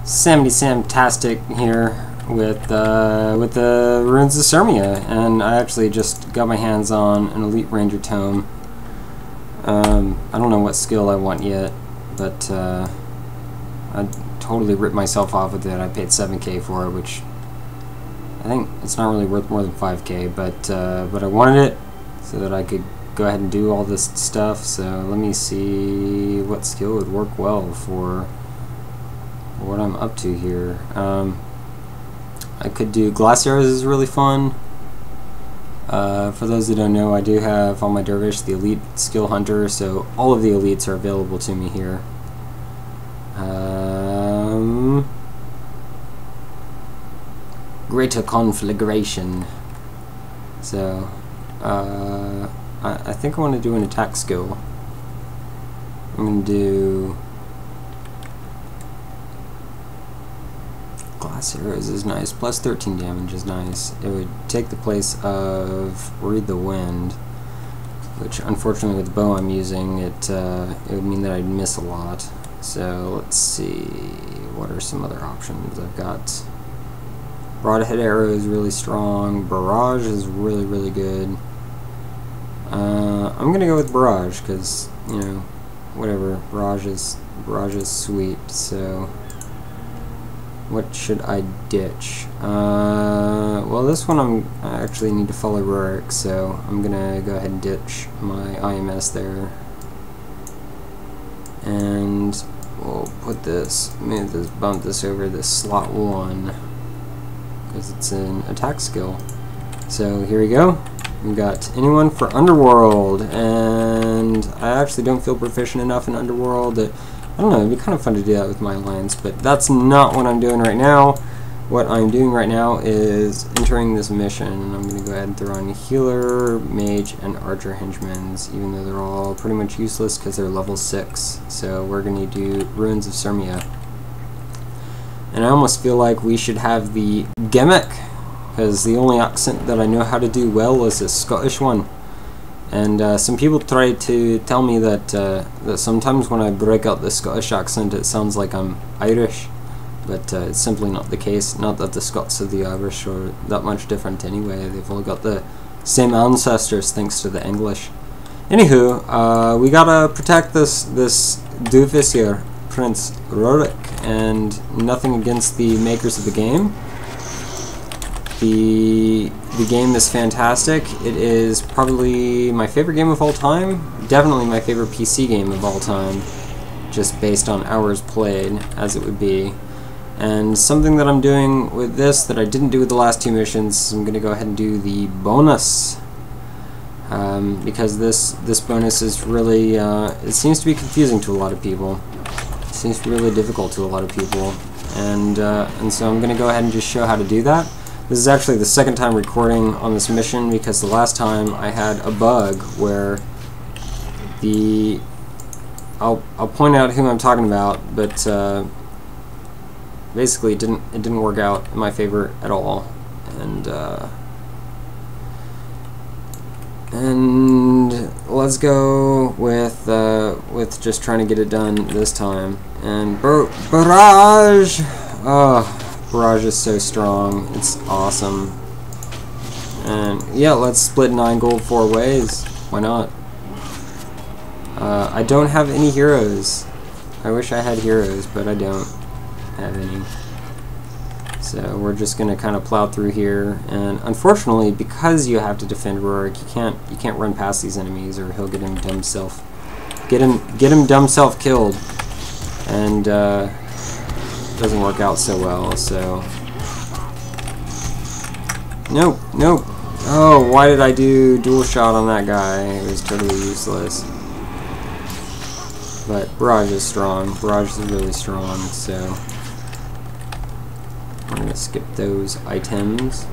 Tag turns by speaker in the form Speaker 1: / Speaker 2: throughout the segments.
Speaker 1: Samtastic here with the Ruins of Sirmia, and I actually just got my hands on an Elite Ranger Tome. I don't know what skill I want yet, but I totally ripped myself off with it. I paid 7K for it, which I think it's not really worth more than 5K, but I wanted it so that I could go ahead and do all this stuff. So let me see what skill would work well for what I'm up to here. I could do Glass Arrows is really fun. For those that don't know, I do have on my Dervish the Elite Skill Hunter, so all of the elites are available to me here. Greater Conflagration. So I think I want to do an attack skill. I'm going to do Glass Arrows is nice, plus 13 damage is nice. It would take the place of Read the Wind, which unfortunately with the bow I'm using, it would mean that I'd miss a lot. So let's see, what are some other options? I've got Broadhead Arrow is really strong, Barrage is really, really good. I'm gonna go with Barrage because, you know, whatever, Barrage is sweet. So what should I ditch? Well, this one I actually need to follow Rurik, so I'm gonna go ahead and ditch my IMS there. And we'll put this, bump this over this slot 1, because it's an attack skill. So here we go. We've got anyone for Underworld, and I actually don't feel proficient enough in Underworld. I don't know, it'd be kind of fun to do that with my alliance, but that's not what I'm doing right now. What I'm doing right now is entering this mission, and I'm going to go ahead and throw on Healer, Mage, and Archer Henchmans, even though they're all pretty much useless because they're level 6. So we're going to do Ruins of Sirmia. And I almost feel like we should have the Gimmick, because the only accent that I know how to do well is a Scottish one. And some people try to tell me that that sometimes when I break out the Scottish accent it sounds like I'm Irish, but it's simply not the case. Not that the Scots of the Irish are that much different anyway. They've all got the same ancestors thanks to the English. Anywho, we gotta protect this doofus here, Prince Rurik, and nothing against the makers of the game. The game is fantastic. It is probably my favorite game of all time. Definitely my favorite PC game of all time, just based on hours played, as it would be. And something that I'm doing with this that I didn't do with the last 2 missions, I'm going to go ahead and do the bonus. Because this bonus is really, it seems to be confusing to a lot of people. It seems to be really difficult to a lot of people. And so I'm going to go ahead and just show how to do that. This is actually the second time recording on this mission, because the last time I had a bug where I'll point out who I'm talking about, but basically it didn't work out in my favor at all, and let's go with just trying to get it done this time. And Barrage, Barrage is so strong, it's awesome. And yeah, let's split 9 gold 4 ways. Why not? I don't have any heroes. I wish I had heroes, but I don't have any. So we're just gonna kind of plow through here, and unfortunately, because you have to defend Rurik, you can't run past these enemies, or he'll get him dumb self killed, and doesn't work out so well. So nope. Oh, why did I do dual shot on that guy? It was totally useless. But Barrage is strong. Barrage is really strong, so we're gonna skip those items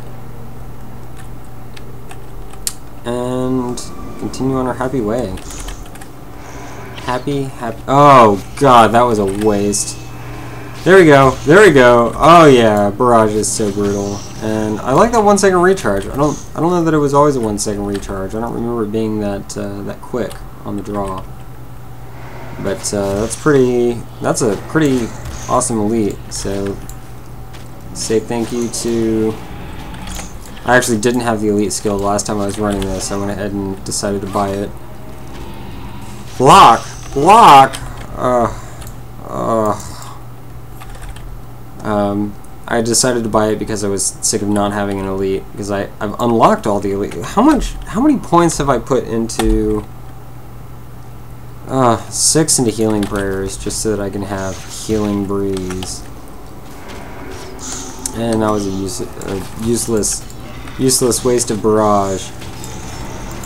Speaker 1: and continue on our happy way. Happy. Oh god, that was a waste. There we go. Oh yeah, Barrage is so brutal, and I like that 1 second recharge. I don't know that it was always a 1 second recharge. I don't remember it being that quick on the draw. But that's a pretty awesome elite. So say thank you to... I actually didn't have the elite skill the last time I was running this. I went ahead and decided to buy it. Block! Block! I decided to buy it because I was sick of not having an elite, because I've unlocked all the elite. How many points have I put into 6 into healing prayers just so that I can have healing breeze? And that was a useless waste of barrage.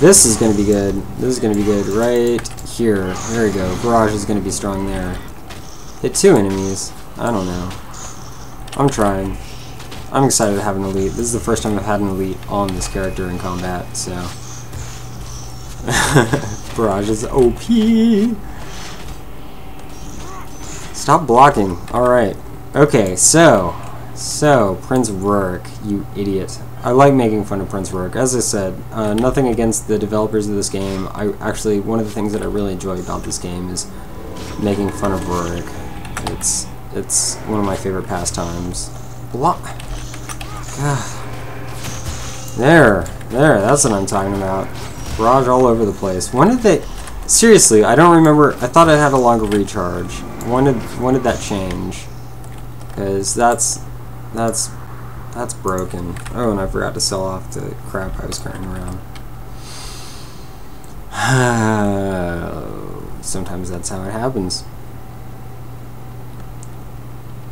Speaker 1: This is going to be good. This is going to be good right here. There we go. Barrage is going to be strong there. Hit 2 enemies. I don't know. I'm trying. I'm excited to have an elite. This is the first time I've had an elite on this character in combat, so... Barrage is OP! Stop blocking. Alright. Okay, so, Prince Rurik, you idiot. I like making fun of Prince Rurik. As I said, nothing against the developers of this game. One of the things that I really enjoy about this game is making fun of Rurik. It's one of my favorite pastimes. Block. There, that's what I'm talking about. Barrage all over the place. When did they... Seriously, I don't remember. I thought it had a longer recharge. When did that change? Because that's broken. Oh, and I forgot to sell off the crap I was carrying around. Sometimes that's how it happens.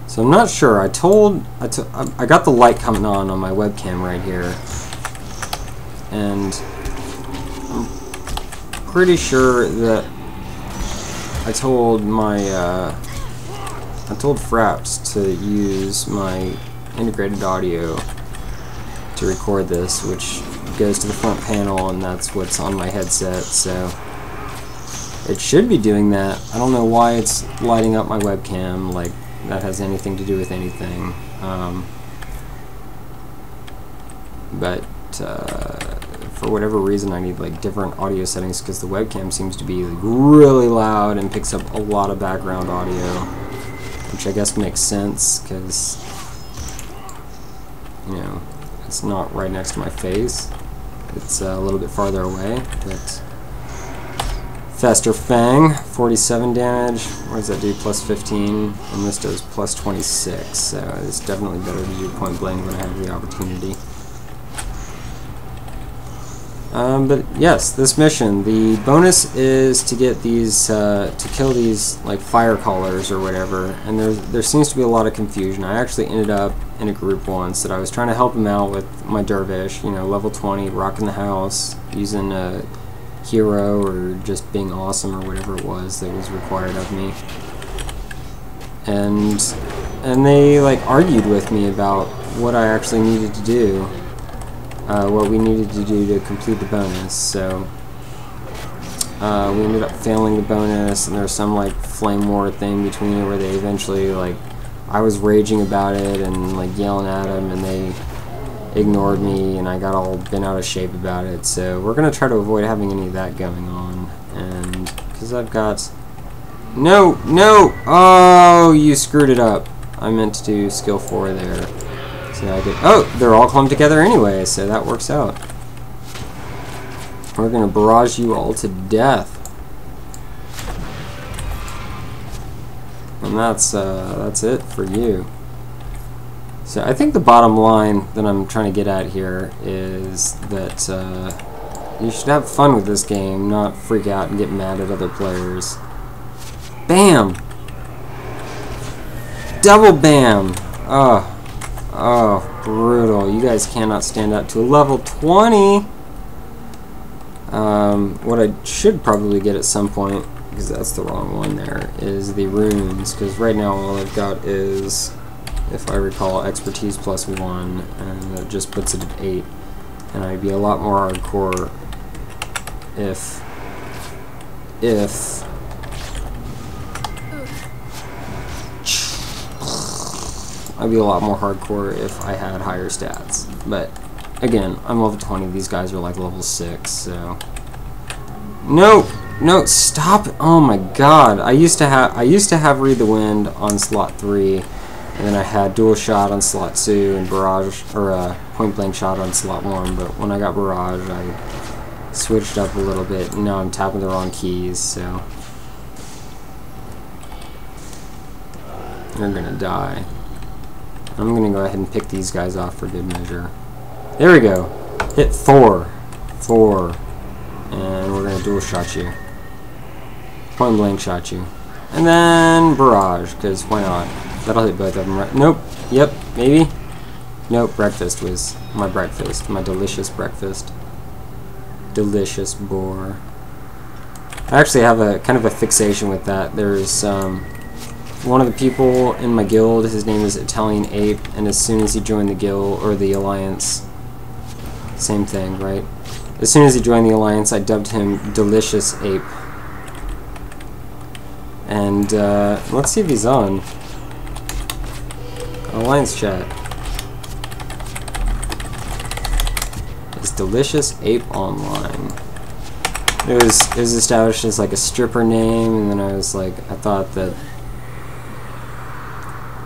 Speaker 1: So I'm not sure. I got the light coming on my webcam right here, and I'm pretty sure that I told Fraps to use my integrated audio to record this, which goes to the front panel, and that's what's on my headset. So it should be doing that. I don't know why it's lighting up my webcam like that has anything to do with anything, but for whatever reason I need like different audio settings, because the webcam seems to be like really loud and picks up a lot of background audio, which I guess makes sense because, you know, it's not right next to my face, it's a little bit farther away. But Fester Fang, 47 damage. What does that do? Plus 15, and this does plus 26. So it's definitely better to do point blank when I have the opportunity. But yes, this mission, the bonus is to get these, to kill these like fire callers or whatever. And there seems to be a lot of confusion. I actually ended up in a group once that I was trying to help him out with my dervish. You know, level 20, rocking the house, using a hero or just being awesome or whatever it was that was required of me, and they like argued with me about what I actually needed to do, what we needed to do to complete the bonus. So we ended up failing the bonus, and there was some like flame war thing between it where they eventually, like, I was raging about it and like yelling at them, and they ignored me, and I got all bent out of shape about it. So we're gonna try to avoid having any of that going on, and because I've got no, oh, you screwed it up. I meant to do skill 4 there, so I could, oh, they're all clumped together anyway, so that works out. We're gonna barrage you all to death, and that's it for you. So I think the bottom line that I'm trying to get at here is that you should have fun with this game, not freak out and get mad at other players. Bam! Double bam! Oh, brutal. You guys cannot stand up to a level 20! What I should probably get at some point, because that's the wrong one there, is the runes, because right now all I've got is, if I recall, expertise plus 1, and that just puts it at 8. And I'd be a lot more hardcore if I'd be a lot more hardcore if I had higher stats. But again, I'm level 20. These guys are like level 6, so no. No, stop! Oh my god! I used to have Read the Wind on slot 3, and then I had Dual Shot on slot 2 and Barrage or Point Blank Shot on slot 1. But when I got Barrage, I switched up a little bit. And now I'm tapping the wrong keys, so you're gonna die. I'm gonna go ahead and pick these guys off for good measure. There we go. Hit 4, and we're gonna Dual Shot you. Point Blank Shot you. And then Barrage, because why not? That'll hit both of them, right? Nope. Yep. Maybe. Nope. Breakfast was my breakfast. My delicious breakfast. Delicious boar. I actually have a kind of a fixation with that. There's one of the people in my guild, his name is Italian Ape, and as soon as he joined the guild, or the Alliance, same thing, right? As soon as he joined the Alliance, I dubbed him Delicious Ape. And let's see if he's on. Alliance chat. Is Delicious Ape online? It was established as like a stripper name, and then I thought that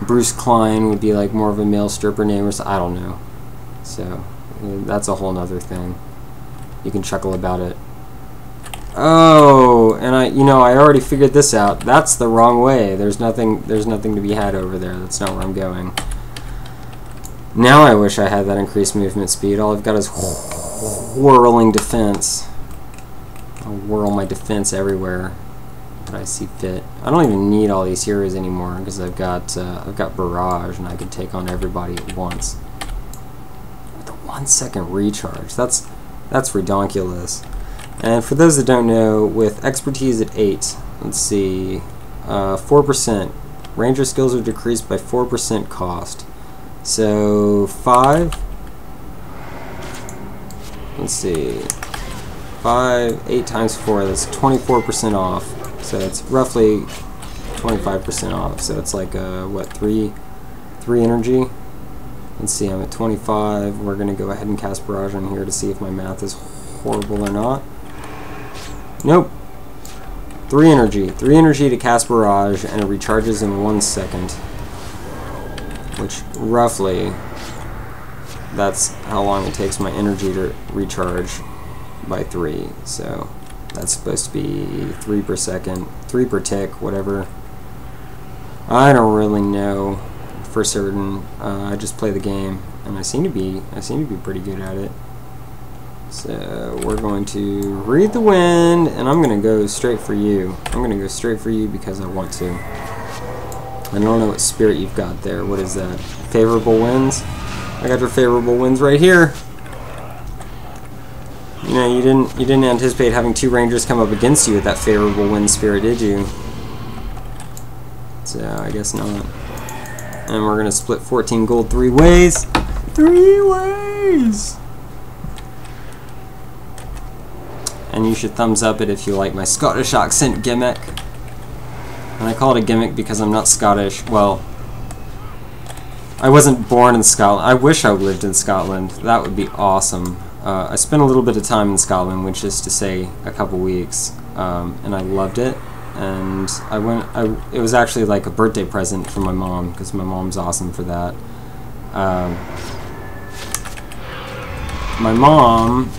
Speaker 1: Bruce Klein would be like more of a male stripper name, or so, I don't know. So that's a whole nother thing. You can chuckle about it. Oh, and I already figured this out. That's the wrong way. There's nothing to be had over there. That's not where I'm going. Now I wish I had that increased movement speed. All I've got is whirling defense. I'll whirl my defense everywhere that I see fit. I don't even need all these heroes anymore because I've got Barrage, and I can take on everybody at once. With a 1 second recharge. That's redonkulous. And for those that don't know, with expertise at 8, let's see, 4%. Ranger skills are decreased by 4% cost. So 5. Let's see. 8 times 4. That's 24% off. So it's roughly 25% off. So it's like what, 3 energy. Let's see. I'm at 25. We're gonna go ahead and cast Barrage on here to see if my math is horrible or not. Nope. 3 energy. 3 energy to cast Barrage, and it recharges in 1 second. Which, roughly, that's how long it takes my energy to recharge by 3. So, that's supposed to be 3 per second. 3 per tick, whatever. I don't really know for certain. I just play the game, and I seem to be pretty good at it. So we're going to Read the Wind, and I'm going to go straight for you. I'm going to go straight for you because I want to. I don't know what spirit you've got there. What is that? Favorable winds? I got your favorable winds right here. You know, you didn't anticipate having 2 rangers come up against you with that favorable wind spirit, did you? So I guess not. And we're going to split 14 gold 3 ways. 3 ways! And you should thumbs up it if you like my Scottish accent gimmick. And I call it a gimmick because I'm not Scottish. Well, I wasn't born in Scotland. I wish I lived in Scotland. That would be awesome. I spent a little bit of time in Scotland, which is to say a couple weeks, and I loved it. And it was actually like a birthday present from my mom, because my mom's awesome for that. My mom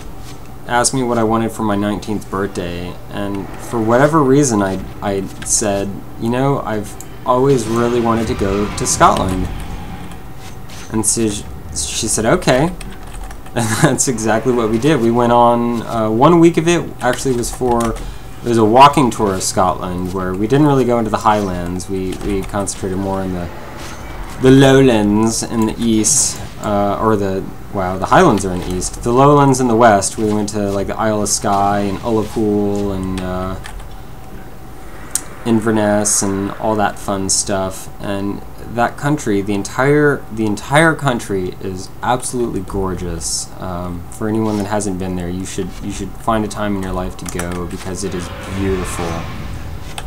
Speaker 1: asked me what I wanted for my 19th birthday, and for whatever reason I said, you know, I've always really wanted to go to Scotland. And so she said, okay. And that's exactly what we did. We went on, 1 week of it actually was it was a walking tour of Scotland, where we didn't really go into the Highlands. We concentrated more on the lowlands in the east, the Highlands are in the east. The lowlands in the west. We went to like the Isle of Skye and Ullapool and Inverness and all that fun stuff. And that country, the entire country is absolutely gorgeous. For anyone that hasn't been there, you should find a time in your life to go, because it is beautiful.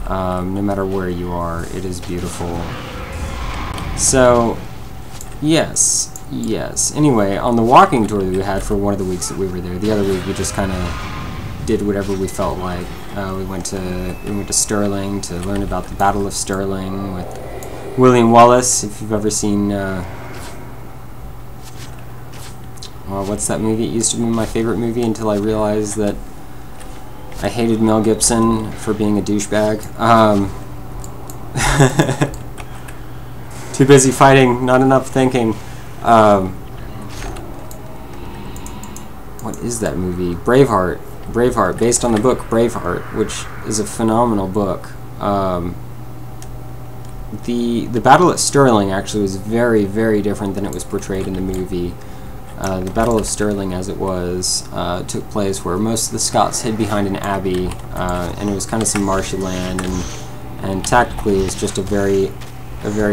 Speaker 1: No matter where you are, it is beautiful. So, yes. Anyway, on the walking tour that we had for one of the weeks that we were there, the other week we just kind of did whatever we felt like. We went to Stirling to learn about the Battle of Stirling with William Wallace. If you've ever seen, well, what's that movie? It used to be my favorite movie until I realized that I hated Mel Gibson for being a douchebag. Too busy fighting, not enough thinking. What is that movie? Braveheart. Braveheart, based on the book Braveheart, which is a phenomenal book. The battle at Stirling actually was very, very different than it was portrayed in the movie. The Battle of Stirling, as it was, took place where most of the Scots hid behind an abbey, and it was kind of some marshy land, and tactically it was just a very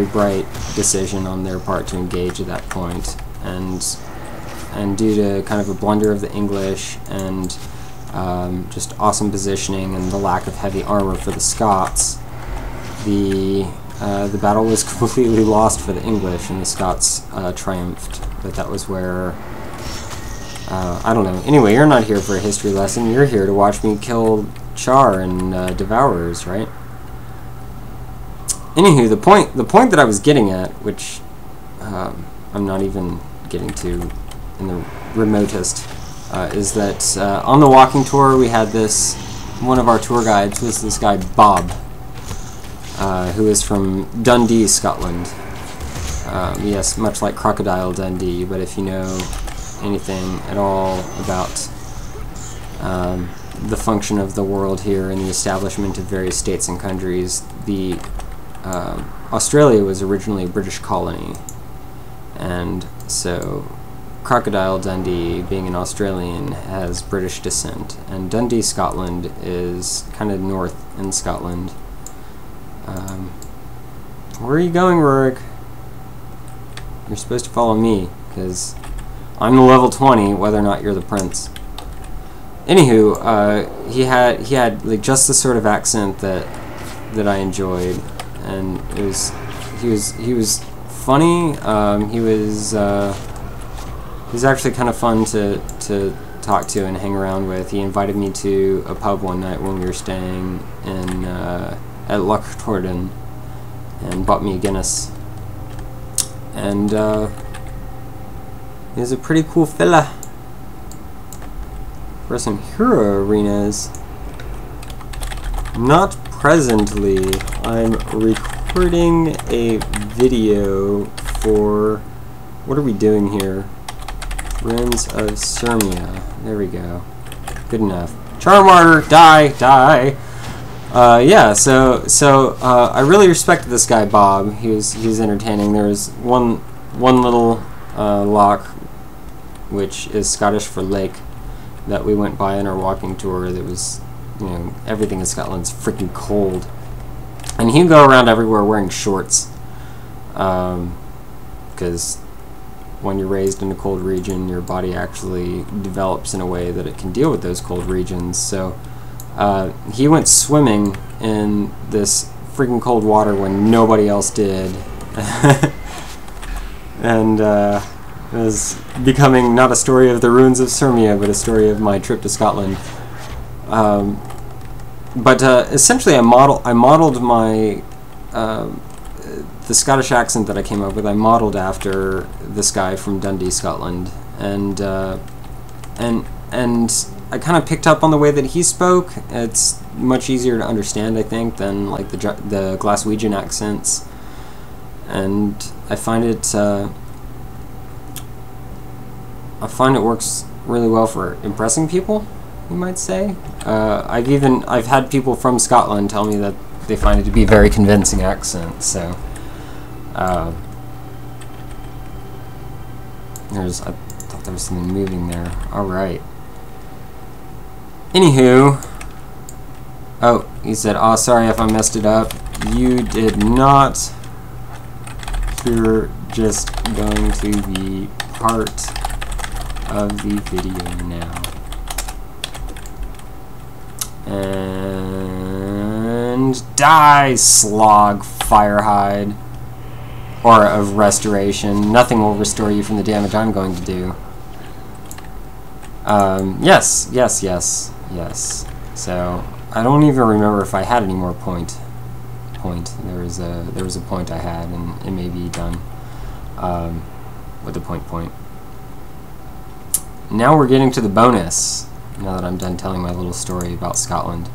Speaker 1: bright decision on their part to engage at that point. And due to kind of a blunder of the English and just awesome positioning and the lack of heavy armor for the Scots, the battle was completely lost for the English, and the Scots triumphed. But that was where, I don't know. Anyway, you're not here for a history lesson. You're here to watch me kill Char and Devourers, right? Anywho, the point that I was getting at, which I'm not even getting to in the remotest, is that on the walking tour we had this, one of our tour guides was this guy Bob, who is from Dundee, Scotland. Yes, much like Crocodile Dundee, but if you know anything at all about the function of the world here and the establishment of various states and countries, Australia was originally a British colony, and so Crocodile Dundee, being an Australian, has British descent, and Dundee, Scotland is kind of north in Scotland. Where are you going, Rurik? You're supposed to follow me, because I'm the level 20, whether or not you're the prince. Anywho, he had like just the sort of accent that I enjoyed, and he was funny. He was actually kind of fun to talk to and hang around with. He invited me to a pub one night when we were staying in at Lochtorden, and bought me a Guinness. And he's a pretty cool fella. For some hero arenas, not presently. I'm recording a video for, what are we doing here? Ruins of Sirmia. There we go. Good enough. Charmartyr, die. Yeah, so I really respected this guy Bob. He was entertaining. There was one little loch, which is Scottish for lake, that we went by on our walking tour. That was, you know, everything in Scotland's freaking cold, and he'd go around everywhere wearing shorts, because when you're raised in a cold region, your body actually develops in a way that it can deal with those cold regions. So he went swimming in this freaking cold water when nobody else did. And it was becoming not a story of the ruins of Sirmia, but a story of my trip to Scotland. But essentially I modeled my the Scottish accent that I came up with. I modeled after this guy from Dundee, Scotland, and I kind of picked up on the way that he spoke. It's much easier to understand, I think, than like the Glaswegian accents, and I find it works really well for impressing people, you might say. I've had people from Scotland tell me that they find it to be a very convincing accent. So I thought there was something moving there. All right. Anywho, oh, he said, "Oh, sorry if I messed it up." You did not. You're just going to be part of the video now. And die, Slog Firehide. Aura of Restoration. Nothing will restore you from the damage I'm going to do. Yes. So, I don't even remember if I had any more point. There was a point I had, and it may be done with the point. Now we're getting to the bonus. Now that I'm done telling my little story about Scotland,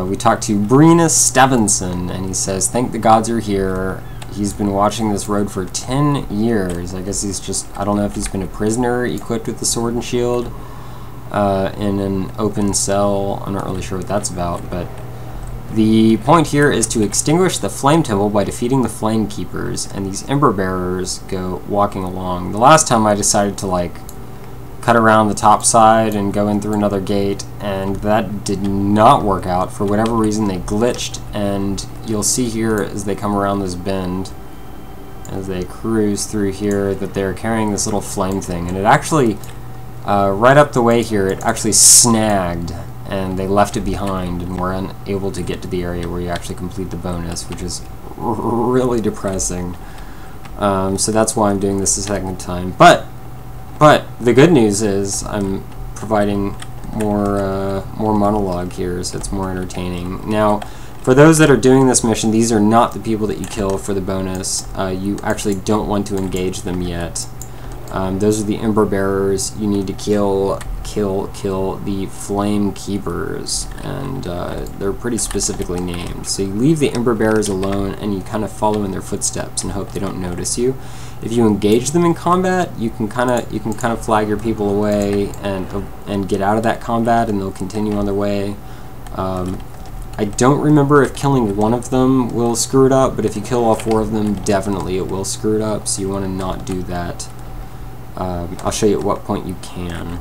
Speaker 1: we talked to Brenus Stevenson, and he says, "Thank the gods you're here." He's been watching this road for 10 years. I guess he's just, I don't know if he's been a prisoner equipped with the sword and shield in an open cell. I'm not really sure what that's about, but the point here is to extinguish the flame temple by defeating the flame keepers, and these ember bearers go walking along. The last time I decided to like cut around the top side and go in through another gate, and that did not work out. For whatever reason, they glitched, and you'll see here as they come around this bend, as they cruise through here, that they're carrying this little flame thing, and it actually right up the way here, it actually snagged, and they left it behind and were unable to get to the area where you actually complete the bonus, which is really depressing. So that's why I'm doing this a second time. But the good news is I'm providing more monologue here, so it's more entertaining. Now, for those that are doing this mission, these are not the people that you kill for the bonus. You actually don't want to engage them yet. Those are the ember bearers. You need to kill the flame keepers, and they're pretty specifically named. So you leave the ember bearers alone, and you kind of follow in their footsteps and hope they don't notice you. If you engage them in combat, you can kind of flag your people away and get out of that combat, and they'll continue on their way. I don't remember if killing one of them will screw it up, but if you kill all 4 of them, definitely it will screw it up. So you want to not do that. I'll show you at what point you can.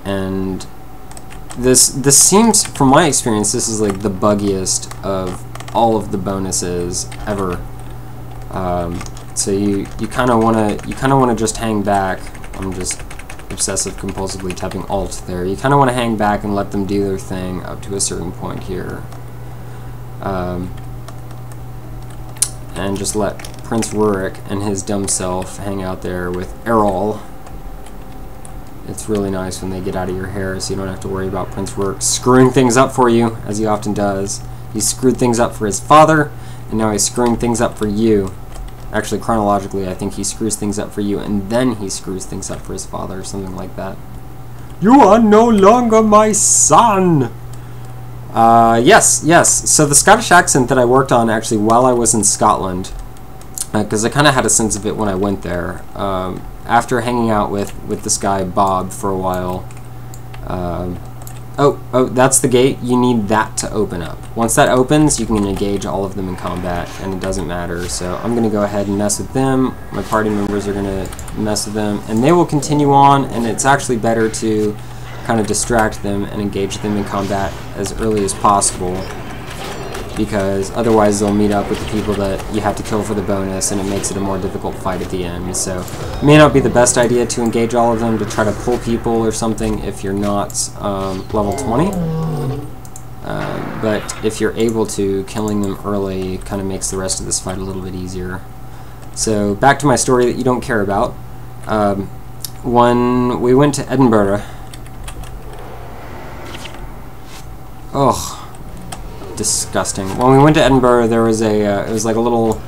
Speaker 1: And this seems, from my experience, this is like the buggiest of all of the bonuses ever. So you kind of want to just hang back. I'm just obsessive compulsively tapping Alt there. You kind of want to hang back and let them do their thing up to a certain point here, and just let Prince Rurik and his dumb self hang out there with Errol. It's really nice when they get out of your hair, so you don't have to worry about Prince Rurik screwing things up for you, as he often does. He screwed things up for his father, and now he's screwing things up for you. Actually, chronologically, I think he screws things up for you, and then he screws things up for his father, or something like that. You are no longer my son! Yes. So the Scottish accent that I worked on, actually, while I was in Scotland, because I kind of had a sense of it when I went there, after hanging out with this guy, Bob, for a while. Oh, that's the gate. You need that to open up. Once that opens, you can engage all of them in combat, and it doesn't matter. So I'm going to go ahead and mess with them. My party members are going to mess with them, and they will continue on, and it's actually better to kind of distract them and engage them in combat as early as possible, because otherwise they'll meet up with the people that you have to kill for the bonus, and it makes it a more difficult fight at the end. So it may not be the best idea to engage all of them, to try to pull people or something if you're not level 20. But if you're able to, killing them early kind of makes the rest of this fight a little bit easier. So back to my story that you don't care about. When we went to Edinburgh, disgusting. When we went to Edinburgh, there was a it was like a little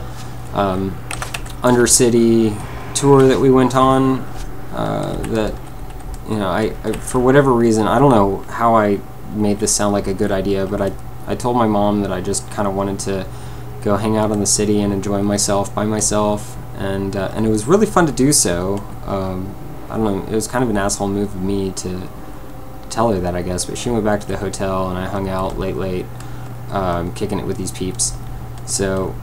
Speaker 1: undercity tour that we went on. That, you know, I for whatever reason, I don't know how I made this sound like a good idea, but I told my mom that I just kind of wanted to go hang out in the city and enjoy myself by myself, and it was really fun to do so. I don't know, it was kind of an asshole move of me to tell her that, I guess, but she went back to the hotel and I hung out late, kicking it with these peeps. So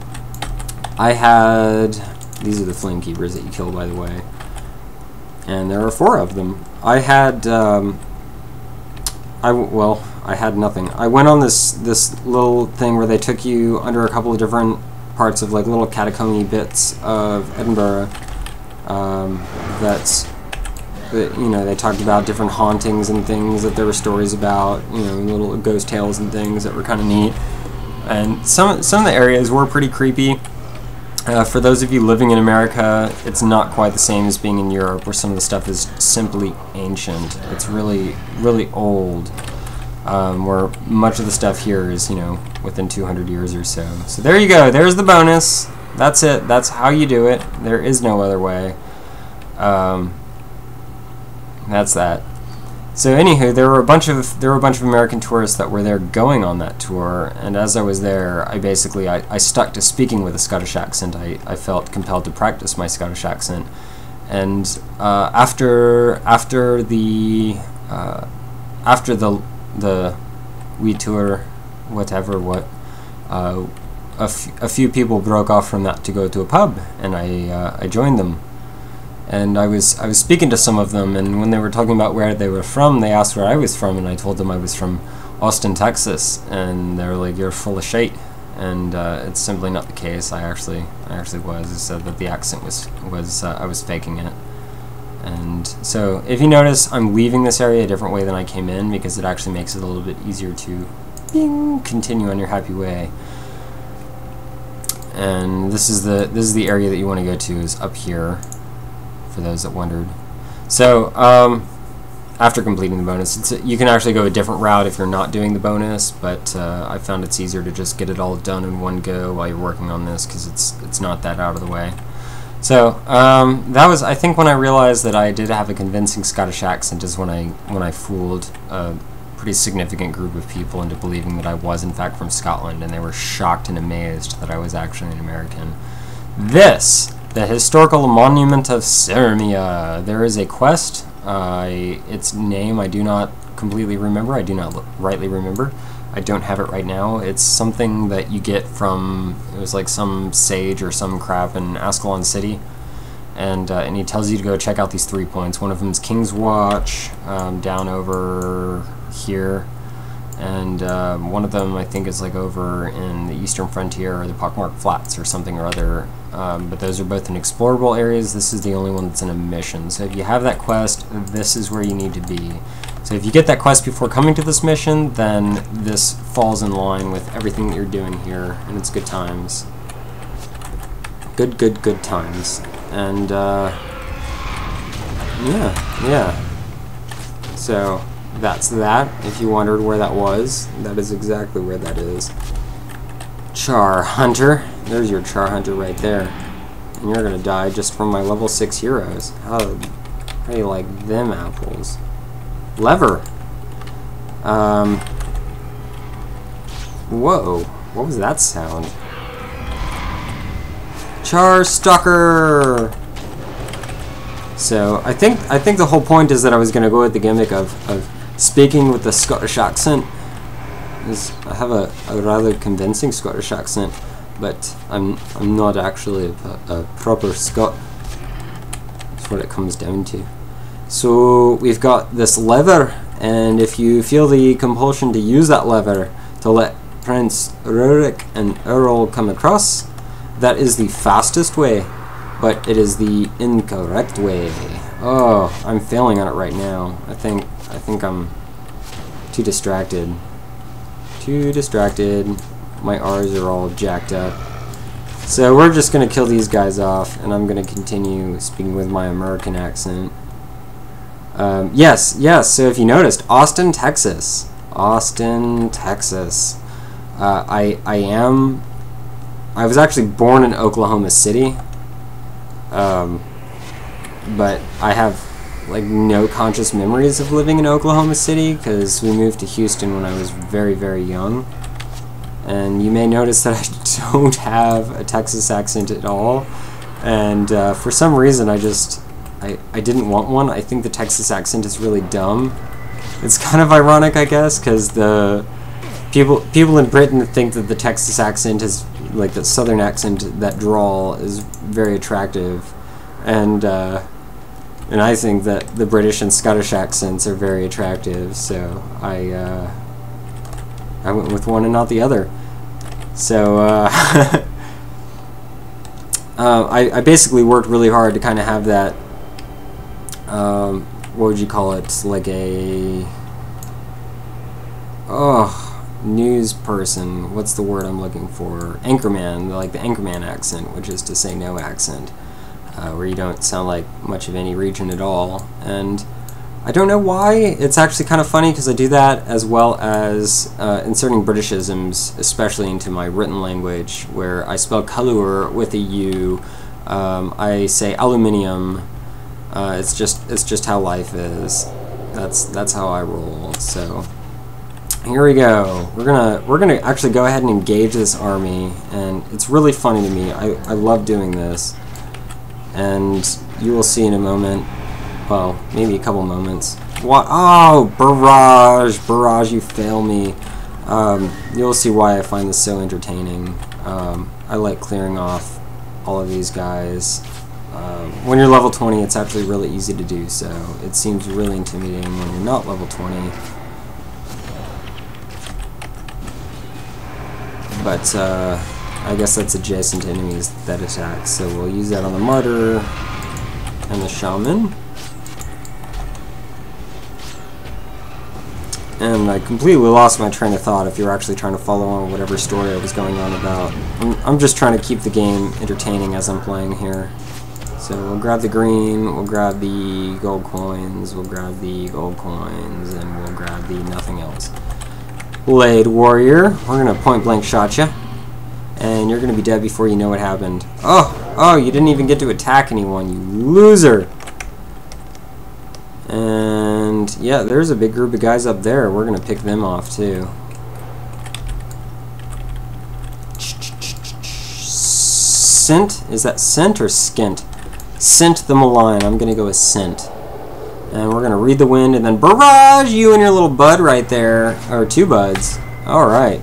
Speaker 1: I had, these are the flame keepers that you kill, by the way, and there are 4 of them. I had I had nothing. I went on this little thing where they took you under a couple of different parts of like little catacomby bits of Edinburgh. You know, they talked about different hauntings and things that there were stories about, you know, little ghost tales and things that were kind of neat. And some of the areas were pretty creepy. For those of you living in America, it's not quite the same as being in Europe, where some of the stuff is simply ancient. It's really, really old. where much of the stuff here is, you know, within 200 years or so. So there you go. There's the bonus. That's it. That's how you do it. There is no other way. That's that. So anywho, there were a bunch of American tourists that were there going on that tour, and as I was there, I stuck to speaking with a Scottish accent. I felt compelled to practice my Scottish accent, and after the wee tour, whatever, a few people broke off from that to go to a pub, and I joined them. And I was speaking to some of them, and when they were talking about where they were from, they asked where I was from, and I told them I was from Austin, Texas, and they were like, "You're full of shit," and it's simply not the case. I actually was. I said that the accent was I was faking it. And so if you notice, I'm leaving this area a different way than I came in, because it actually makes it a little bit easier to continue on your happy way. And this is the area that you want to go to, is up here, for those that wondered. So after completing the bonus, you can actually go a different route if you're not doing the bonus, but I found it's easier to just get it all done in one go while you're working on this, because it's not that out of the way. So that was, I think, when I realized that I did have a convincing Scottish accent, is when I fooled a pretty significant group of people into believing that I was in fact from Scotland, and they were shocked and amazed that I was actually an American. The Historical Monument of Sirmia. There is a quest. Its name I do not completely remember. I do not rightly remember. I don't have it right now. It's something that you get from, it was like some sage or some crap in Ascalon City, and he tells you to go check out these 3 points. One of them is King's Watch, down over here, and one of them I think is like over in the eastern frontier, or the Pockmark Flats or something or other, but those are both in explorable areas. This is the only one that's in a mission. So if you have that quest, this is where you need to be. So if you get that quest before coming to this mission, then this falls in line with everything that you're doing here, and it's good times. Good times. And yeah. So that's that. If you wondered where that was, that is exactly where that is. Char Hunter. There's your Char Hunter right there. And you're gonna die just from my level 6 heroes. How do you like them apples? Lever. Whoa. What was that sound? Char Stalker. So I think the whole point is that I was gonna go with the gimmick of speaking with the Scottish accent. I have a rather convincing Scottish accent, but I'm not actually a proper Scot. That's what it comes down to. So we've got this lever, and if you feel the compulsion to use that lever to let Prince Rurik and Earl come across, that is the fastest way, but it is the incorrect way. Oh, I'm failing on it right now. I think I'm too distracted. My R's are all jacked up. So we're just gonna kill these guys off, and I'm gonna continue speaking with my American accent. Yes, so if you noticed, Austin, Texas. I was actually born in Oklahoma City, but I have like no conscious memories of living in Oklahoma City, because we moved to Houston when I was very young. And you may notice that I don't have a Texas accent at all, and for some reason I didn't want one. I think the Texas accent is really dumb. It's kind of ironic, I guess, because the people in Britain think that the Texas accent is like the southern accent, that drawl is very attractive, and I think that the British and Scottish accents are very attractive. So I went with one and not the other. So I basically worked really hard to kind of have that. What would you call it? Like a news person. What's the word I'm looking for? Anchorman, like the Anchorman accent, which is to say no accent, where you don't sound like much of any region at all. And I don't know why. It's actually kind of funny because I do that as well as inserting Britishisms, especially into my written language, where I spell colour with a U. I say aluminium. It's just how life is. That's how I roll. So here we go. We're gonna actually go ahead and engage this army, and it's really funny to me. I love doing this, and you will see in a moment. Well, maybe a couple moments. What? Oh, barrage! You fail me. You'll see why I find this so entertaining. I like clearing off all of these guys. When you're level 20, it's actually really easy to do so. It seems really intimidating when you're not level 20. But I guess that's adjacent to enemies that attack, so we'll use that on the martyr and the shaman. And I completely lost my train of thought if you're actually trying to follow on whatever story I was going on about. I'm just trying to keep the game entertaining as I'm playing here. So we'll grab the green, we'll grab the gold coins, we'll grab the gold coins, and we'll grab the nothing else. Blade Warrior, we're going to point blank shot you. And you're going to be dead before you know what happened. Oh, you didn't even get to attack anyone, you loser! And yeah, there's a big group of guys up there. We're gonna pick them off too. Scent? Is that scent or skint? Scent the malign. I'm gonna go with scent. And we're gonna read the wind and then barrage you and your little bud right there. Or two buds. Alright.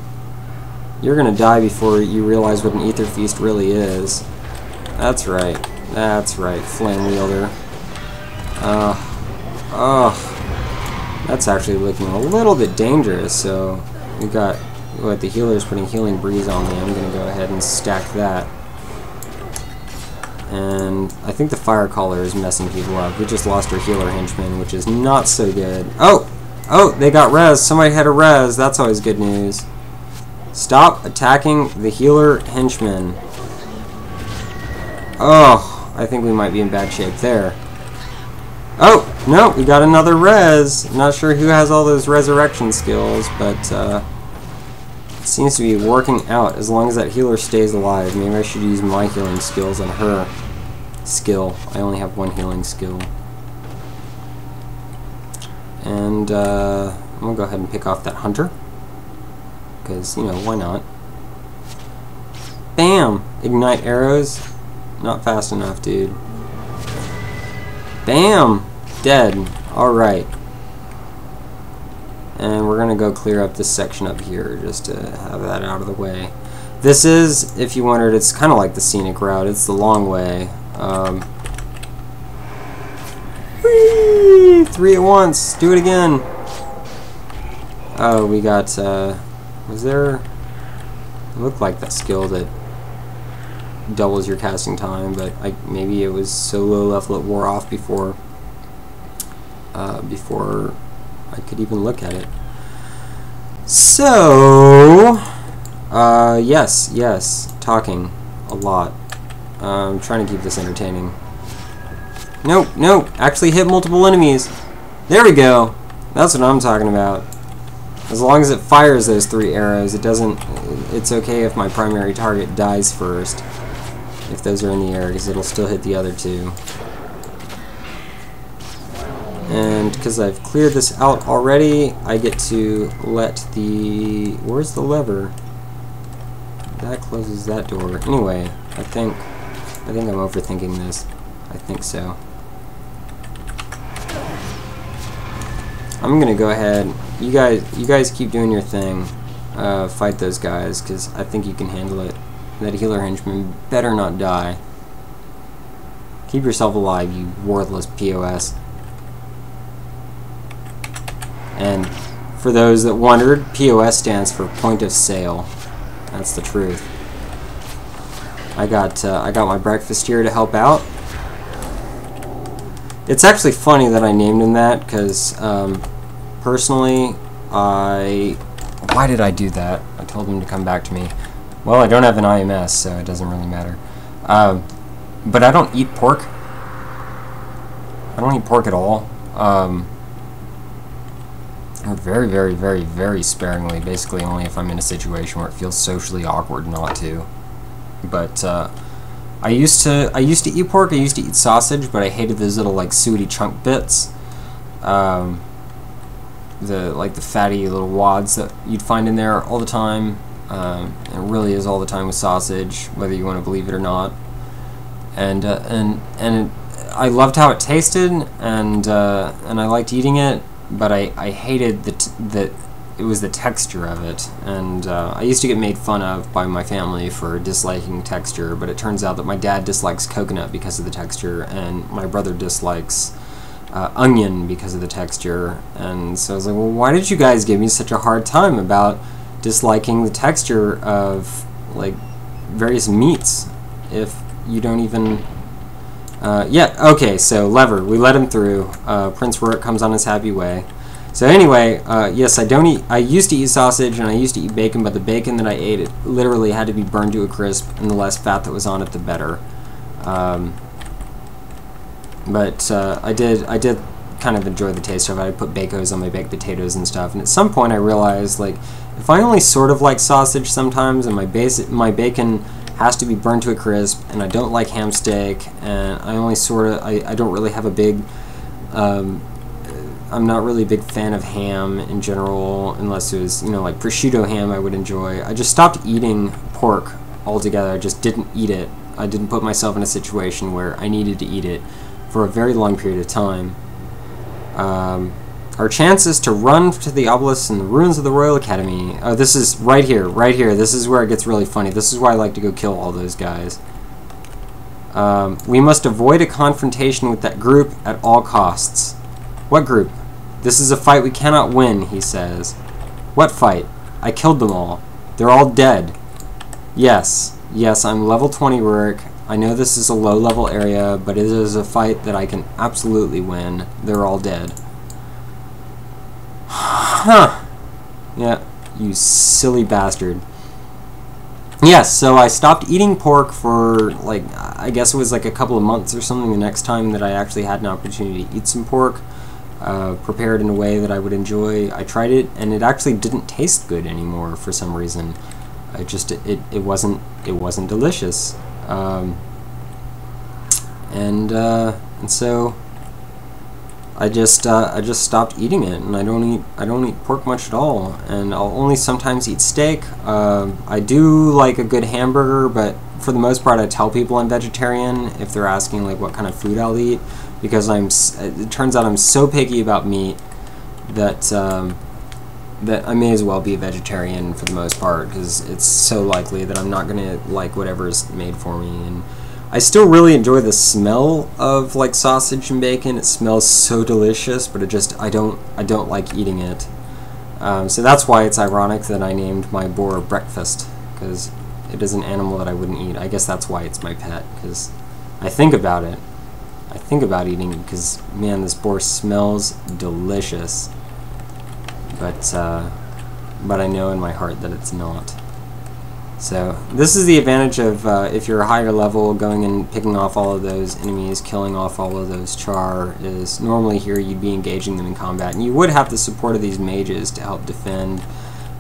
Speaker 1: You're gonna die before you realize what an ether feast really is. That's right. That's right. Flame wielder. Oh, that's actually looking a little bit dangerous, so we got what the healer's putting healing breeze on me. I'm gonna go ahead and stack that. And I think the fire caller is messing people up. We just lost our healer henchman, which is not so good. Oh, they got res. Somebody had a res. That's always good news. Stop attacking the healer henchman. Oh, I think we might be in bad shape there. Oh, no, we got another res. Not sure who has all those resurrection skills, but it seems to be working out as long as that healer stays alive. Maybe I should use my healing skills on her skill. I only have one healing skill. And I'm going to go ahead and pick off that hunter. Because, you know, why not? Bam! Ignite arrows. Not fast enough, dude. Bam! Dead. Alright. And we're going to go clear up this section up here just to have that out of the way. This is, if you wondered, it's kind of like the scenic route. It's the long way. Whee! 3 at once. Do it again. Oh, we got, was there, it looked like that skill that doubles your casting time, but maybe it was so low level it wore off before I could even look at it. So, yes, talking a lot. I'm trying to keep this entertaining. No, actually hit multiple enemies. There we go. That's what I'm talking about. As long as it fires those 3 arrows, it's okay if my primary target dies first. If those are in the air, because it'll still hit the other 2. And because I've cleared this out already, I get to let the... Where's the lever? That closes that door. Anyway, I think I'm overthinking this. I think so. I'm gonna go ahead. You guys keep doing your thing. Fight those guys, because I think you can handle it. That healer henchman better not die. Keep yourself alive, you worthless POS. And for those that wondered, POS stands for point of sale. That's the truth. I got my breakfast here to help out. It's actually funny that I named him that, because personally, why did I do that? I told him to come back to me. Well, I don't have an IMS, so it doesn't really matter. But I don't eat pork. I don't eat pork at all. Or very, very, very, very sparingly. Basically only if I'm in a situation where it feels socially awkward not to. But I used to eat pork, I used to eat sausage, but I hated those little like suety chunk bits. The fatty little wads that you'd find in there all the time. It really is all the time with sausage, whether you want to believe it or not. And I loved how it tasted, and I liked eating it, but I hated it was the texture of it. And I used to get made fun of by my family for disliking texture, but it turns out that my dad dislikes coconut because of the texture, and my brother dislikes onion because of the texture. And so I was like, well, why did you guys give me such a hard time about disliking the texture of like various meats if you don't even yeah, okay, so lever, we let him through. Prince Rourke comes on his happy way. So anyway, yes, I used to eat sausage and I used to eat bacon, but the bacon that I ate, it literally had to be burned to a crisp, and the less fat that was on it, the better. But I did kind of enjoy the taste of it. I put bacos on my baked potatoes and stuff, and at some point I realized, like, if I only sort of like sausage sometimes, and my bacon has to be burned to a crisp, and I don't like ham steak, and I only sort of, I don't really have a big, I'm not really a big fan of ham in general, unless it was, you know, like prosciutto ham I would enjoy. I just stopped eating pork altogether. I just didn't eat it. I didn't put myself in a situation where I needed to eat it for a very long period of time. Our chances to run to the obelisk and the ruins of the Royal Academy. Oh, this is right here, right here. This is where it gets really funny. This is why I like to go kill all those guys. We must avoid a confrontation with that group at all costs. What group? This is a fight we cannot win, he says. What fight? I killed them all. They're all dead. Yes, I'm level 20 Rurik. I know this is a low-level area, but it is a fight that I can absolutely win. They're all dead. Huh. Yeah, you silly bastard. Yes, so I stopped eating pork for, like, I guess it was like a couple of months or something the next time that I actually had an opportunity to eat some pork, prepared in a way that I would enjoy. I tried it, and it actually didn't taste good anymore for some reason. It wasn't delicious. And so I just stopped eating it, and I don't eat pork much at all, and I'll only sometimes eat steak. I do like a good hamburger, but for the most part I tell people I'm vegetarian if they're asking like what kind of food I'll eat, because it turns out I'm so picky about meat that that I may as well be a vegetarian for the most part, because it's so likely that I'm not gonna like whatever's made for me. And I still really enjoy the smell of like sausage and bacon. It smells so delicious, but I don't like eating it. So that's why it's ironic that I named my boar Breakfast, because it is an animal that I wouldn't eat. I guess that's why it's my pet, because I think about it. I think about eating it because, man, this boar smells delicious. But I know in my heart that it's not. So this is the advantage of if you're a higher level, going and picking off all of those enemies, killing off all of those char, is normally here you'd be engaging them in combat, and you would have the support of these mages to help defend,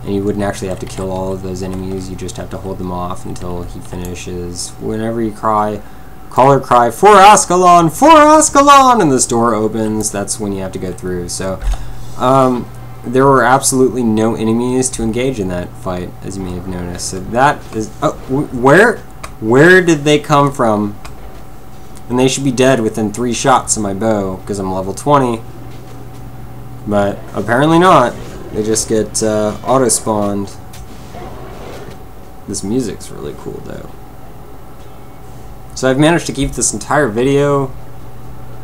Speaker 1: and you wouldn't actually have to kill all of those enemies. You just have to hold them off until he finishes. Whenever you call or cry, "For Ascalon! For Ascalon!" and this door opens, that's when you have to go through. So there were absolutely no enemies to engage in that fight, as you may have noticed. So that is... Oh, where did they come from? And they should be dead within 3 shots of my bow, because I'm level 20. But apparently not. They just get auto-spawned. This music's really cool, though. So I've managed to keep this entire video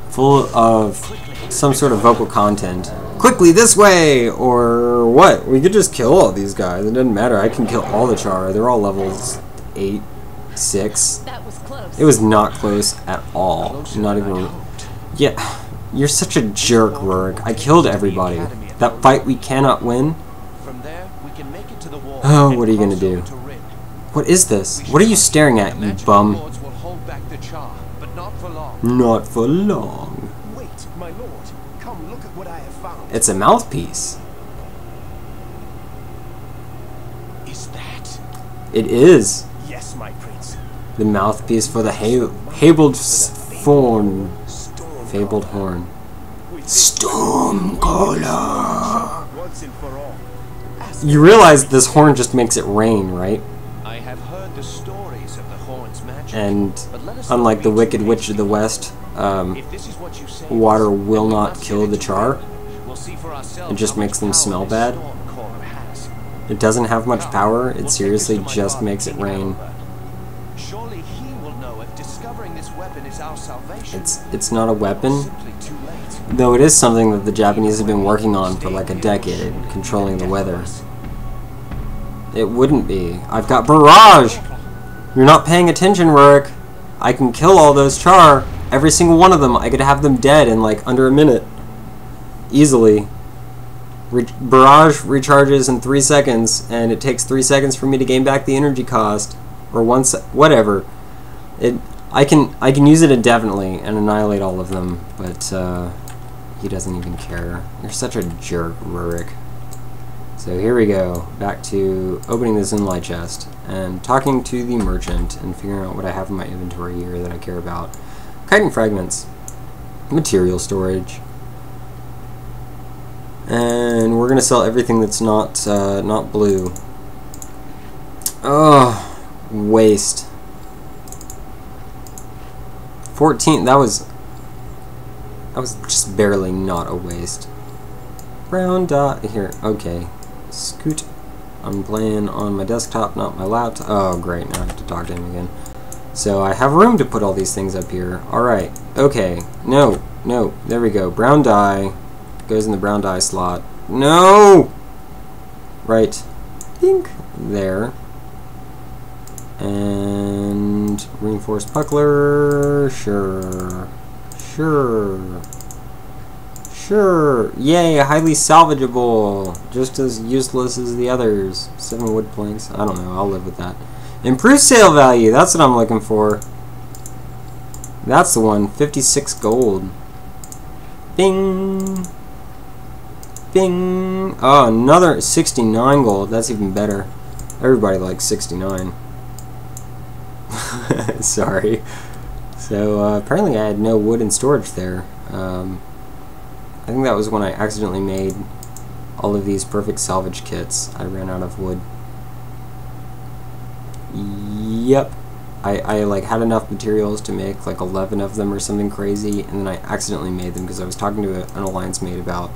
Speaker 1: full of some sort of vocal content. Quickly this way! Or what? We could just kill all these guys. It doesn't matter. I can kill all the char. They're all levels 8, 6.
Speaker 2: That was close.
Speaker 1: It was not close at all. Not even... Yeah. You're such a jerk, Rurik. I killed everybody. That fight we cannot win? Oh, what are you gonna do? What is this? What are you staring at, you bum? Not for long.
Speaker 3: Wait, my lord. Come look at what I have found.
Speaker 1: It's a mouthpiece. It is
Speaker 2: Yes, my prince.
Speaker 1: the mouthpiece for the fabled horn. Fabled horn. Stormcaller.
Speaker 2: Once and for all.
Speaker 1: You realize this horn just makes it rain, right?
Speaker 2: I have heard the stories of the horn's magic.
Speaker 1: And unlike the Wicked Witch of the West,
Speaker 2: If this is what you say,
Speaker 1: water will not kill the char.
Speaker 2: we'll see for ourselves.
Speaker 1: It just
Speaker 2: how much
Speaker 1: makes them
Speaker 2: power
Speaker 1: smell
Speaker 2: this
Speaker 1: bad.
Speaker 2: Stormcaller has.
Speaker 1: It doesn't have much power. It seriously just makes it rain.
Speaker 2: Surely he will know if discovering this weapon is our salvation.
Speaker 1: It's not a weapon,
Speaker 2: Simply too late.
Speaker 1: though it is something that the Japanese have been working on for like a decade, controlling the weather. It wouldn't be. I've got barrage! You're not paying attention, Rurik. I can kill all those char. Every single one of them. I could have them dead in like under a minute. Easily. Barrage recharges in 3 seconds, and it takes 3 seconds for me to gain back the energy cost. Or whatever. I can use it indefinitely and annihilate all of them, but he doesn't even care. You're such a jerk, Rurik. So here we go, back to opening this inlight chest and talking to the merchant and figuring out what I have in my inventory here that I care about. Chitin fragments, material storage, and we're gonna sell everything that's not not blue. Oh, waste. 14. That was just barely not a waste. Brown dot here. Okay. Scoot. I'm playing on my desktop, not my laptop. Oh, great. Now I have to talk to him again. So I have room to put all these things up here. Alright. Okay. No. No. There we go. Brown dye. Goes in the brown dye slot. No! Right. Pink. There. And reinforced buckler. Sure. Sure. Sure. Yay, highly salvageable. Just as useless as the others. 7 wood planks. I don't know. I'll live with that. Improved sale value. That's what I'm looking for. That's the one. 56 gold. Bing. Bing. Oh, another 69 gold. That's even better. Everybody likes 69. Sorry. So, apparently I had no wood in storage there. I think that was when I accidentally made all of these perfect salvage kits. I ran out of wood. Yep. I like had enough materials to make like 11 of them or something crazy, and then I accidentally made them because I was talking to an alliance mate about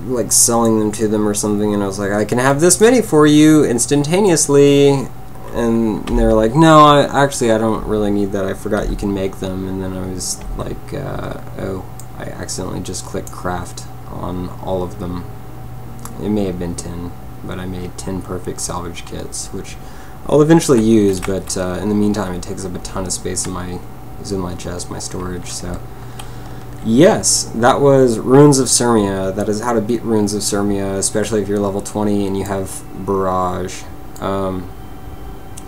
Speaker 1: like selling them to them or something, and I was like, I can have this many for you instantaneously. And they were like, no, I don't really need that. I forgot you can make them. And then I was like, oh, I accidentally just clicked craft on all of them. It may have been 10, but I made 10 perfect salvage kits, which I'll eventually use, but in the meantime, it takes up a ton of space in my chest, my storage. So, yes, that was Runes of Sirmia. That is how to beat Runes of Sirmia, especially if you're level 20 and you have Barrage.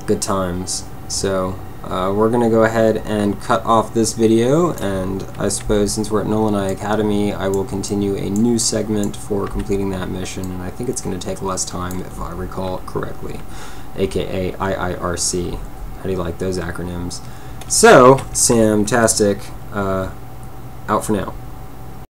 Speaker 1: Good times. So we're gonna go ahead and cut off this video, and I suppose since we're at Nolanai Academy, I will continue a new segment for completing that mission, and I think it's gonna take less time if I recall correctly, aka IIRC. How do you like those acronyms? So, Samtastic, out for now.